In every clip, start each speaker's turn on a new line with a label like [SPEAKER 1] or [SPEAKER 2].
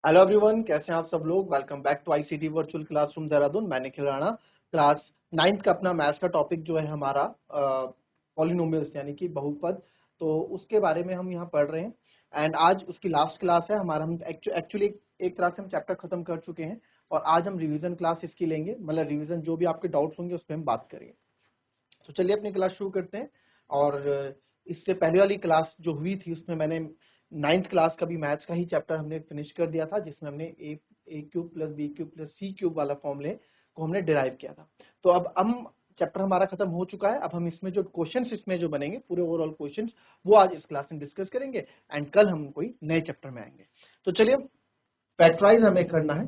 [SPEAKER 1] Hello everyone, कैसे हैं आप सब लोग। Welcome back to ICT virtual classroom Dehradun. मैं निखिल राणा। क्लास 9th का अपना मैथ्स का टॉपिक जो है हमारा पॉलिनोमियल्स यानी कि बहुपद, तो उसके बारे में हम यहाँ पढ़ रहे हैं। एंड आज उसकी लास्ट क्लास है हमारा। हम एक्चुअली एक तरह से हम चैप्टर खत्म कर चुके हैं और आज हम रिवीजन क्लास इसकी लेंगे, मतलब रिवीजन जो भी आपके डाउट्स होंगे उस पर हम बात करेंगे। तो चलिए अपनी क्लास शुरू करते हैं। और इससे पहले वाली क्लास जो हुई थी उसमें मैंने 9th क्लास का भी मैथ्स का ही चैप्टर हमने फिनिश कर दिया था, जिसमें हमने A cube plus B cube plus C cube वाला फॉर्मूले को हमने डिराइव किया था। तो अब हम चैप्टर हमारा खत्म हो चुका है। अब हम इसमें जो क्वेश्चंस इसमें जो बनेंगे पूरे ओवरऑल क्वेश्चंस वो आज इस क्लास में डिस्कस करेंगे एंड कल हम कोई नए चैप्टर में आएंगे। तो चलिए फैक्टराइज हमें करना है।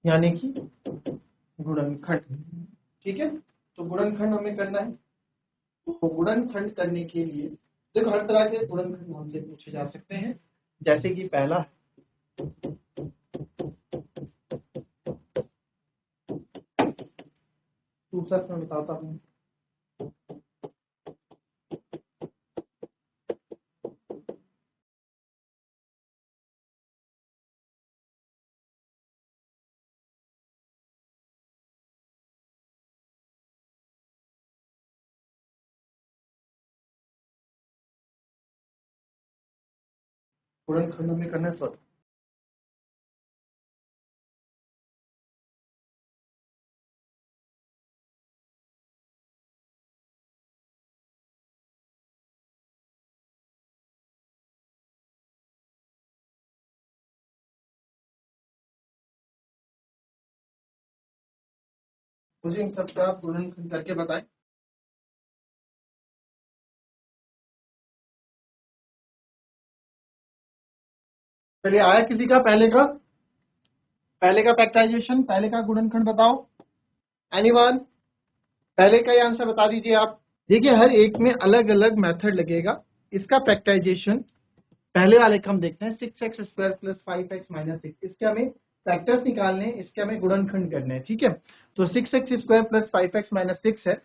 [SPEAKER 1] यानी कि गुणनखंड, ठीक है। तो गुणनखंड हमें करना है। तो गुणनखंड करने के लिए देखो हर तरह के गुणनखंड हमसे पूछे जा सकते हैं। जैसे कि पहला दूसरा मैं बताता हूँ। गुणनखंड हमें करना है स्वतः। मुझे इन सबका आप गुणनखंड करके बताएं। चलिए आया किसी का पहले का फैक्टराइजेशन, पहले का गुणनखंड बताओ। एनीवन पहले का ही आंसर बता दीजिए आप। देखिए हर एक में अलग अलग मेथड लगेगा। इसका फैक्टराइजेशन पहले वाले का हम देखते हैं 6x square plus 5x minus 6। इसके हमें फैक्टर्स निकालने हैं, इसके हमें गुणनखंड करने हैं, ठीक है। तो 6x square plus 5x minus 6 है।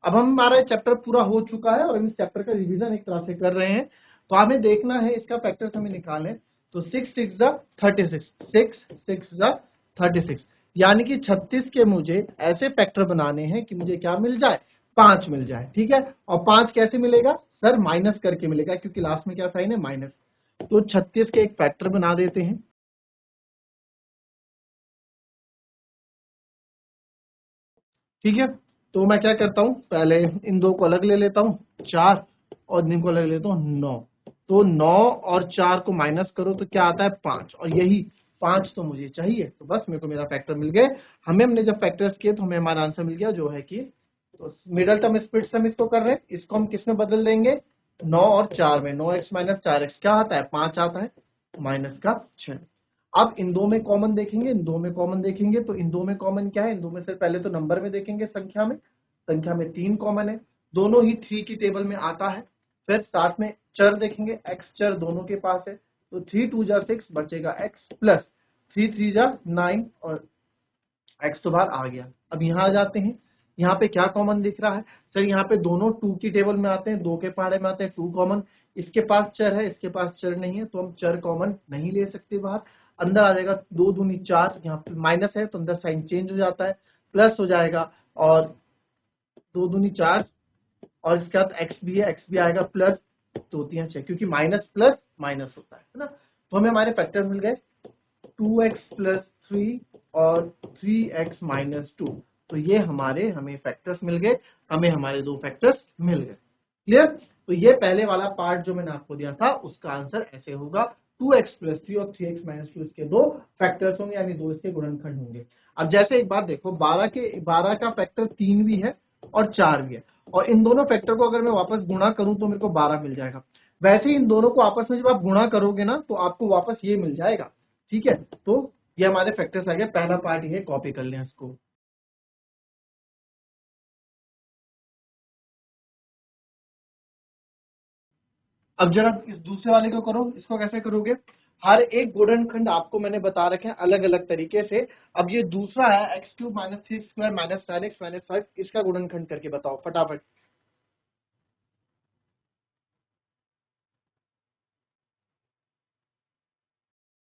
[SPEAKER 1] अब हमारा चैप्टर पूरा हो चुका है और हम इस चैप्टर का रिवीजन एक तरह से कर रहे हैं। तो हमें देखना है इसका फैक्टर्स हमें निकालने। तो 6 6 जा 36, 6 6 जा 36, यानी कि 36 के मुझे ऐसे फैक्टर बनाने हैं कि मुझे क्या मिल जाए, 5 मिल जाए, ठीक है। और 5 कैसे मिलेगा सर, माइनस करके मिलेगा, क्योंकि लास्ट में क्या साइन है, माइनस। तो 36 के एक फैक्टर बना देते हैं, ठीक है। तो मैं क्या करता हूं, पहले इन दो को अलग ले लेता हूं, 4, और इनको अलग लेता हूं, 9। तो 9 और 4 को माइनस करो तो क्या आता है, 5। और यही 5 तो मुझे चाहिए, तो बस मेरे को मेरा फैक्टर मिल गए। हमने जब फैक्टर्स किए तो हमें हमारा आंसर मिल गया, जो है कि तो मिडल टर्म स्प्लिट सम इसको कर रहे हैं। इसको हम किस में बदल देंगे, 9 और 4 में। 9x माइनस 4x क्या आता है, 5 आता है, माइनस का 6। अब इन दो में कॉमन देखेंगे, इन दो में कॉमन देखेंगे, तो इन दो में कॉमन क्या है, इन दो में से पहले तो नंबर में देखेंगे, संख्या में 3 कॉमन है, दोनों ही 3 की टेबल में आता है। फिर साथ में चर देखेंगे, x चर दोनों के पास है, तो 3 2 जा 6 बचेगा x प्लस 3 3 जा 9 और x तो बाहर आ गया। अब यहाँ आ जाते हैं, यहाँ पे क्या कॉमन दिख रहा है सर, यहाँ पे दोनों 2 की टेबल में आते हैं, 2 के पहाड़े में आते हैं, 2 कॉमन। इसके पास चर है, इसके पास चर नहीं है, तो हम चर कॉमन नहीं ले सकते बाहर। अंदर आ जाएगा 2 दूनी 4, यहाँ पे माइनस है तो अंदर साइन चेंज हो जाता है, प्लस हो जाएगा। और 2 दूनी 4, और इसके बाद एक्स भी है, एक्स भी आएगा प्लस 2 3 6, क्योंकि माइनस प्लस माइनस होता है ना। तो हमें हमारे फैक्टर्स मिल गए 2x प्लस 3 और 3x माइनस 2। तो ये हमें फैक्टर्स मिल गए, हमें हमारे दो फैक्टर्स मिल गए। क्लियर। तो ये पहले वाला पार्ट जो मैंने आपको दिया था उसका आंसर ऐसे होगा, 2x प्लस 3 और 3x माइनस 2 इसके दो फैक्टर्स होंगे, यानी दो इसके गुणनखंड होंगे। अब जैसे एक बात देखो, 12 का फैक्टर 3 भी है और 4 भी है, और इन दोनों फैक्टर को अगर मैं वापस गुणा करूं तो मेरे को 12 मिल जाएगा। वैसे ही इन दोनों को आपस में जब आप गुणा करोगे ना तो आपको वापस ये मिल जाएगा, ठीक है। तो ये हमारे फैक्टर्स आ गए। पहला पार्ट ये कॉपी कर लें इसको। अब जरा इस दूसरे वाले को करो, इसको कैसे करोगे, हर एक गुणनखंड आपको मैंने बता रखे हैं अलग अलग तरीके से। अब ये दूसरा है x cube minus 3 square minus 9x minus 5, इसका गुणनखंड करके बताओ फटाफट।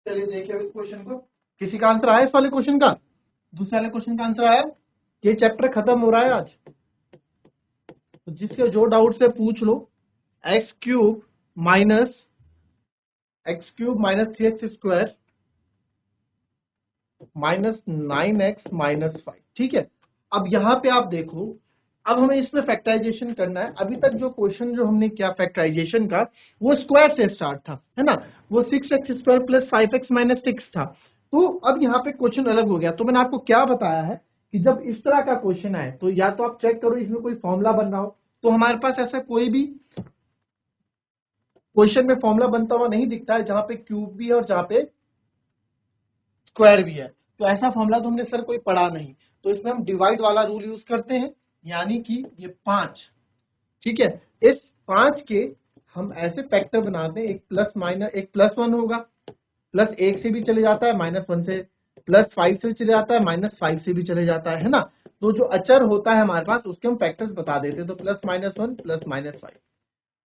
[SPEAKER 1] चलिए देखिए अब इस क्वेश्चन को, किसी का आंसर आया इस वाले क्वेश्चन का? दूसरे वाले क्वेश्चन का आंसर आया? ये चैप्टर खत्म हो रहा है आज, तो जिसके जो डाउट से पूछ लो। X cube minus three X square minus 9x minus 5, ठीक है। अब यहाँ पे आप देखो, अब हमें इसमें फैक्टराइजेशन करना है। अभी तक जो क्वेश्चन जो हमने किया फैक्टराइजेशन का, वो स्क्वायर से स्टार्ट था, है ना, वो 6x square plus 5x minus 6 था। तो अब यहाँ पे क्वेश्चन अलग हो गया। तो मैंने आपको क्या बताया है कि जब इस तरह का क्वेश्चन आए तो या तो आप चेक करो इसमें कोई फॉर्मूला बन रहा हो। तो हमारे पास ऐसा कोई भी क्वेश्चन में फॉर्मूला बनता हुआ नहीं दिखता है जहां पे क्यूब भी है और जहां पे स्क्वायर भी है। तो ऐसा फॉर्मूला तो हमने सर कोई पढ़ा नहीं। तो इसमें हम डिवाइड वाला रूल यूज करते हैं, यानी कि ये 5, ठीक है। इस 5 के हम ऐसे फैक्टर बनाते हैं, एक प्लस माइनस, एक प्लस 1 होगा, प्लस 1 से भी चले जाता है, माइनस 1 से, प्लस 5 से चले जाता है, माइनस 5 से भी चले जाता है ना। तो जो अचर होता है हमारे पास उसके हम फैक्टर्स बता देते हैं। तो प्लस माइनस 1 प्लस माइनस 5,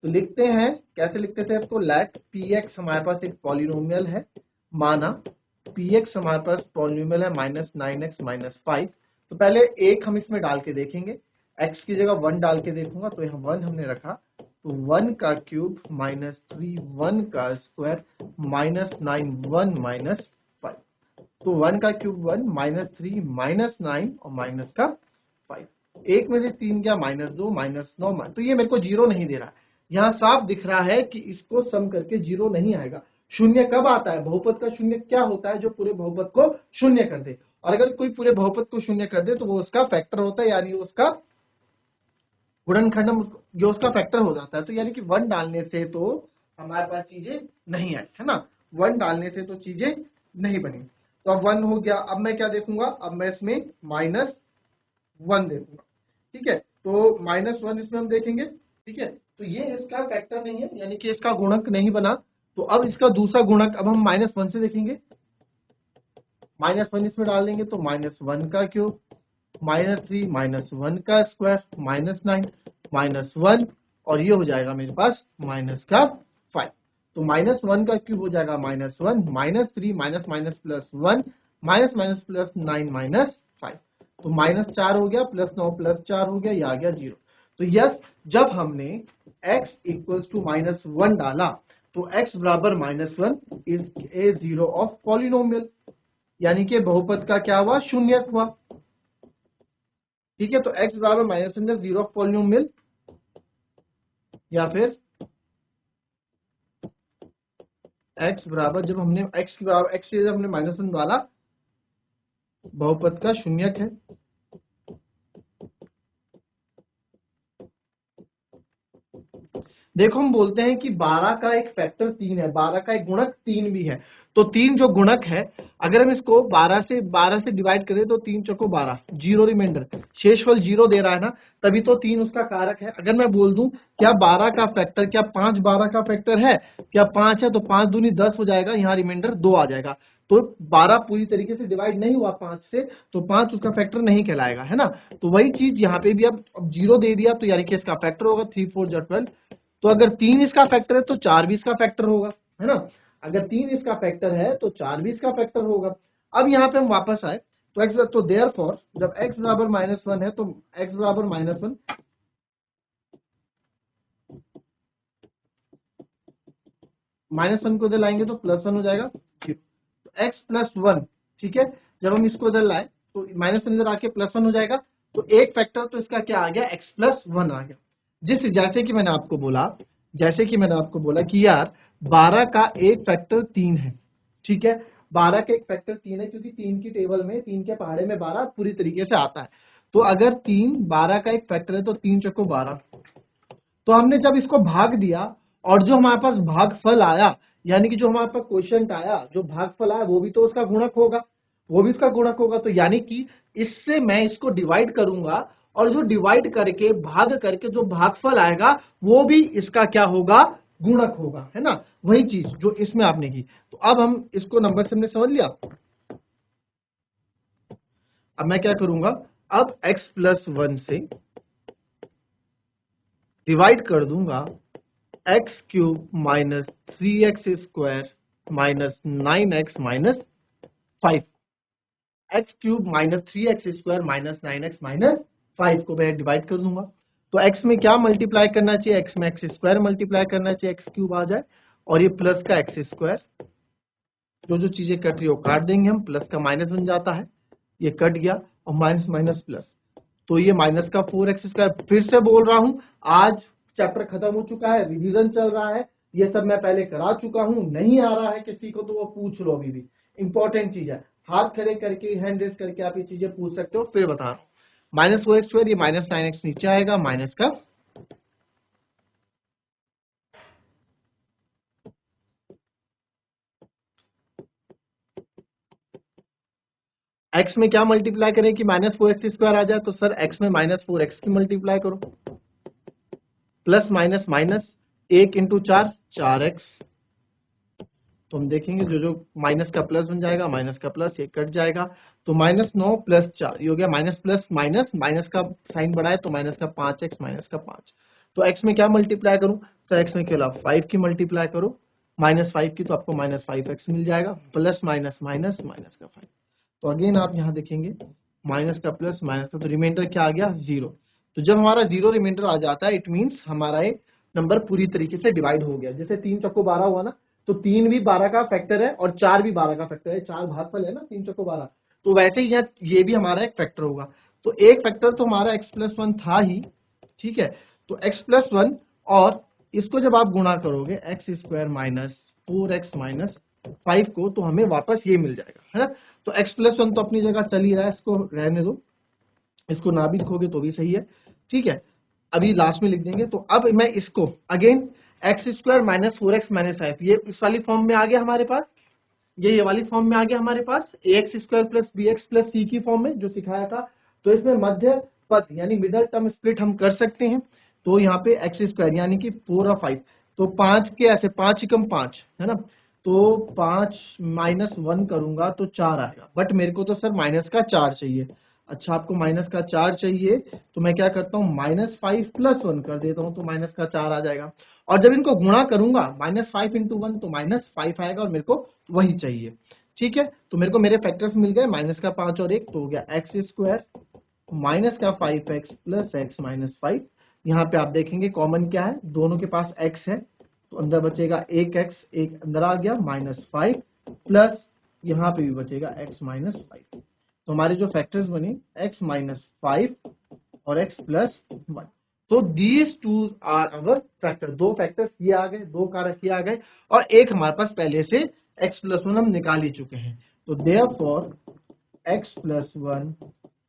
[SPEAKER 1] तो लिखते हैं, कैसे लिखते थे इसको, लेट पी एक्स हमारे पास एक पॉलिनोमियल है, माना पी एक्स हमारे पास पॉलिनोमियल है माइनस 9x माइनस 5। तो पहले एक हम इसमें डाल के देखेंगे, x की जगह 1 डाल के देखूंगा, तो यहाँ 1 हमने रखा, तो 1 का क्यूब माइनस 3 1 का स्क्वायर माइनस 9 1 माइनस 5। तो 1 का क्यूब 1 माइनस 3 माइनस 9 और माइनस का 5, एक में से 3 गया माइनस 2 माइनस 9, तो ये मेरे को जीरो नहीं दे रहा है। यहाँ साफ दिख रहा है कि इसको सम करके जीरो नहीं आएगा। शून्य कब आता है? बहुपद का शून्य क्या होता है? जो पूरे बहुपद को शून्य कर दे। और अगर कोई पूरे बहुपद को शून्य कर दे तो वो उसका फैक्टर होता है, यानी उसका गुणनखंड जो उसका फैक्टर हो जाता है। तो यानी कि 1 डालने से तो हमारे पास चीजें नहीं आई, है ना, 1 डालने से तो चीजें नहीं बनी। तो अब 1 हो गया। अब मैं क्या देखूंगा, अब मैं इसमें माइनस 1 देखूंगा, ठीक है। तो माइनस 1 इसमें हम देखेंगे, ठीक है। तो ये इसका फैक्टर नहीं है, यानी कि इसका गुणक नहीं बना। तो अब इसका दूसरा गुणक अब हम माइनस 1 से देखेंगे, माइनस 1 इसमें डाल देंगे, तो माइनस 1 का क्यूब माइनस 3 माइनस 1 का स्क्वायर माइनस 9 माइनस 1, और ये हो जाएगा मेरे पास माइनस का 5। तो माइनस 1 का क्यूब हो जाएगा minus 1 minus 3 minus minus plus 1 minus minus plus 9 minus 5। तो माइनस 4 हो गया, प्लस 9 प्लस 4 हो गया, ये आ गया 0। तो यस, जब हमने x इक्वल्स टू माइनस 1 डाला तो x बराबर minus 1 is a zero of polynomial, यानी कि बहुपद का क्या हुआ, शून्य हुआ, ठीक है। तो x बराबर माइनस 1 जीरो ऑफ पॉलिनोमियल, या फिर x बराबर, जब हमने x के बराबर x से जब हमने माइनस 1 डाला, बहुपद का शून्यक है। देखो हम बोलते हैं कि 12 का एक फैक्टर 3 है, 12 का एक गुणक 3 भी है। तो 3 जो गुणक है, अगर हम इसको 12 से डिवाइड करें तो 3 चौको 12, जीरो रिमाइंडर, शेषफल जीरो दे रहा है ना, तभी तो 3 उसका कारक है। अगर मैं बोल दूं क्या 12 का फैक्टर, क्या 5 12 का फैक्टर है, क्या 5 है, तो 5 दूनी 10 हो जाएगा, यहाँ रिमाइंडर 2 आ जाएगा। तो 12 पूरी तरीके से डिवाइड नहीं हुआ 5 से, तो 5 उसका फैक्टर नहीं कहलाएगा, है ना। तो वही चीज यहाँ पे भी अब जीरो दे दिया, तो यानी कि इसका फैक्टर होगा 3 4 12। तो अगर 3 इसका फैक्टर है तो 4 भी इसका फैक्टर होगा, है ना। अगर 3 इसका फैक्टर है तो 4 भी इसका फैक्टर होगा। अब यहाँ पे हम वापस आए तो x, तो देयरफॉर जब x बराबर माइनस 1 है तो x बराबर माइनस 1, माइनस 1 को इधर लाएंगे तो प्लस 1 हो जाएगा, तो x प्लस 1, ठीक है। जब हम इसको इधर लाए तो माइनस 1 इधर आके प्लस 1 हो जाएगा। तो एक फैक्टर तो इसका क्या आ गया, x प्लस 1 आ गया। जैसे कि मैंने आपको बोला, कि यार 12 का एक फैक्टर 3 है, ठीक है। 12 का एक फैक्टर 3 है, क्योंकि 3 की टेबल में, 3 के पहाड़े में 12 पूरी तरीके से आता है। तो अगर 3 12 का एक फैक्टर है तो 3 चौको 12। तो हमने जब इसको भाग दिया और जो हमारे पास भागफल आया, यानी कि जो हमारे पास क्वेश्चन आया, जो भागफल आया वो भी तो उसका गुणक होगा, वो भी इसका गुणक होगा। तो यानी कि इससे मैं इसको डिवाइड करूंगा और जो डिवाइड करके भाग करके जो भागफल आएगा वो भी इसका क्या होगा, गुणक होगा, है ना, वही चीज जो इसमें आपने की। तो अब हम इसको नंबर से हमने समझ लिया। अब मैं क्या करूंगा, अब x+1 से डिवाइड कर दूंगा x³ minus 3x² minus 9x minus 5, x³ minus 3x² minus 9x minus 5 को मैं डिवाइड कर दूंगा। तो x में क्या मल्टीप्लाई करना चाहिए, x में x² मल्टीप्लाई करना चाहिए, x³ आ जाए, और ये प्लस का x², जो जो चीजें कट रही है वो काट देंगे हम, प्लस का माइनस बन जाता है, ये कट गया, और माइनस माइनस प्लस, तो ये माइनस का 4x²। फिर से बोल रहा हूं, आज चैप्टर खत्म हो चुका है, रिवीजन चल रहा है, ये सब मैं पहले करा चुका हूं, नहीं आ रहा है किसी को तो वो पूछ लो, अभी भी इंपॉर्टेंट चीज है, हाथ खड़े करके हैंड रेस करके आप ये चीजें पूछ सकते हो। फिर बता रहा हूं, -4x², ये -9x नीचे आएगा, माइनस का x में क्या मल्टीप्लाई करें कि -4x² आ जाए, तो सर x में -4x की मल्टीप्लाई करो, plus minus minus 1 into 4 4x, तो हम देखेंगे जो जो माइनस का प्लस बन जाएगा, माइनस का प्लस ये कट जाएगा, तो -9 प्लस 4 ये हो गया, माइनस प्लस माइनस, माइनस का साइन बढ़ा है तो माइनस का 5x माइनस का 5। तो x में क्या मल्टीप्लाई करूं, तो x में केवल 5 की मल्टीप्लाई करो, -5 की, तो आपको -5x मिल जाएगा, प्लस माइनस माइनस माइनस का 5। तो अगेन आप यहाँ देखेंगे माइनस का प्लस माइनस का, तो रिमाइंडर क्या आ गया, 0। तो जब हमारा 0 रिमाइंडर आ जाता है, इट मीन्स हमारा एक नंबर पूरी तरीके से डिवाइड हो गया। जैसे 3 चौको 12 हुआ ना, तो 3 भी 12 का फैक्टर है और 4 भी 12 का फैक्टर है, 4 भागफल है ना 3 चौको 12, तो वैसे ही यहाँ ये भी हमारा एक फैक्टर होगा। तो एक फैक्टर तो हमारा x+1 था ही, ठीक है, तो x+1, और इसको जब आप गुणा करोगे x² माइनस 4x माइनस 5 को, तो हमें वापस ये मिल जाएगा, है ना। तो x+1 तो अपनी जगह चल ही रहा है, इसको रहने दो, इसको ना भी लिखोगे तो भी सही है, ठीक है, अभी लास्ट में लिख देंगे। तो अब मैं इसको again x² minus 4x minus 5, ये इस वाली फॉर्म में आ गया हमारे पास, ये वाली फॉर्म में आ गया हमारे पास, ax² plus bx plus c की फॉर्म में जो सिखाया था। तो इसमें मध्य पद यानी मिडल टर्म स्प्लिट हम कर सकते हैं। तो यहाँ पे x² यानी कि 4 और 5, तो 5 के ऐसे 5 एकम 5, है ना, तो 5 माइनस 1 करूंगा तो 4 आएगा, बट मेरे को तो सर माइनस का 4 चाहिए। अच्छा, आपको माइनस का 4 चाहिए, तो मैं क्या करता हूँ, -5 प्लस 1 कर देता हूँ, तो माइनस का 4 आ जाएगा। और जब इनको गुणा करूंगा -5 इंटू 1, तो -5 आएगा, और मेरे को वही चाहिए, ठीक है। तो मेरे को मेरे फैक्टर्स मिल गए, माइनस का 5 और 1, तो हो गया x² माइनस का 5x प्लस x माइनस 5। यहाँ पे आप देखेंगे कॉमन क्या है, दोनों के पास x है, तो अंदर बचेगा 1x, एक अंदर आ गया, -5 प्लस यहाँ पे भी बचेगा x माइनस 5। तो हमारे जो फैक्टर्स बने x माइनस 5 और x प्लस 1, तो these two are our factor, दो फैक्टर्स ये आ गए, दो कारक ये आ गए, और एक हमारे पास पहले से x+1 हम निकाल ही चुके हैं। तो therefore x+1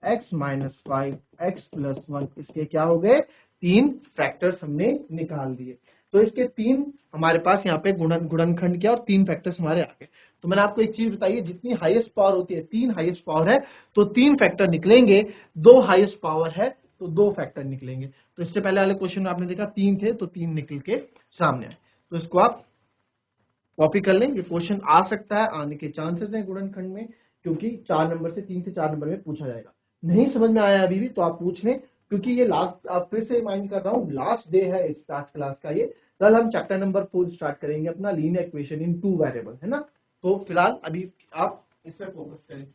[SPEAKER 1] x minus 5 x+1, इसके क्या हो गए, 3 फैक्टर्स हमने निकाल दिए। तो इसके 3 हमारे पास यहाँ पे गुणनखंड किया और 3 फैक्टर्स हमारे आ गए। तो मैंने आपको एक चीज बताई है, जितनी हाईएस्ट पावर होती है, 3 हाईएस्ट पावर है तो 3 फैक्टर निकलेंगे, 2 हाईएस्ट पावर है तो 2 फैक्टर निकलेंगे। तो इससे पहले वाले क्वेश्चन में आपने देखा 3 थे तो 3 निकल के सामने आए। तो इसको आप कॉपी कर लें, ये क्वेश्चन आ सकता है, आने के चांसेस हैं गुणनखंड में, क्योंकि 4 नंबर से 3 से 4 नंबर में पूछा जाएगा। नहीं समझ में आया अभी भी तो आप पूछ लें, क्योंकि ये लास्ट, आप फिर से रिमाइंड कर रहा हूँ, लास्ट डे है इस आज क्लास का ये। कल हम चैप्टर नंबर 4 स्टार्ट करेंगे अपना, लीनियर इक्वेशन इन 2 वेरिएबल, है ना। तो फिलहाल अभी आप इस पर फोकस करें।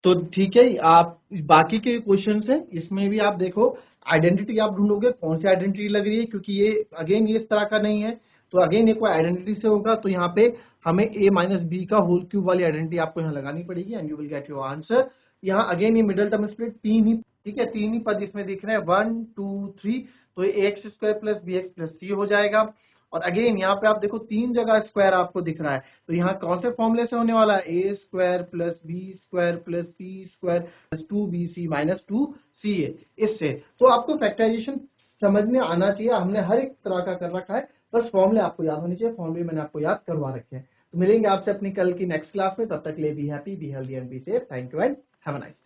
[SPEAKER 1] तो ठीक है, आप बाकी के क्वेश्चन हैं इसमें भी आप देखो, आइडेंटिटी आप ढूंढोगे, कौन सी आइडेंटिटी लग रही है, क्योंकि ये अगेन ये इस तरह का नहीं है, तो अगेन ये कोई आइडेंटिटी से होगा, तो यहाँ पे हमें a माइनस बी का होल क्यूब वाली आइडेंटिटी आपको यहाँ लगानी पड़ेगी, and you will get your answer. यहाँ अगेन ये मिडिल टर्म स्प्लिट 3 ही, ठीक है, 3 ही पद इसमें दिख रहे हैं, 1 2 3, तो ये x² plus bx plus c हो जाएगा। और अगेन यहाँ पे आप देखो 3 जगह स्क्वायर आपको दिख रहा है, तो यहाँ कौन से फॉर्मूले से होने वाला है, a² plus b² plus c² plus 2bc minus 2ca, इससे। तो आपको फैक्टराइजेशन समझ में आना चाहिए, हमने हर एक तरह का कर रखा है, बस फॉर्मूले आपको याद होने चाहिए, फॉर्मूले मैंने आपको याद करवा रखे हैं। मिलेंगे आपसे अपनी कल की नेक्स्ट क्लास में, तब तक के लिए be happy, be healthy and be safe. Thank you and have a nice day.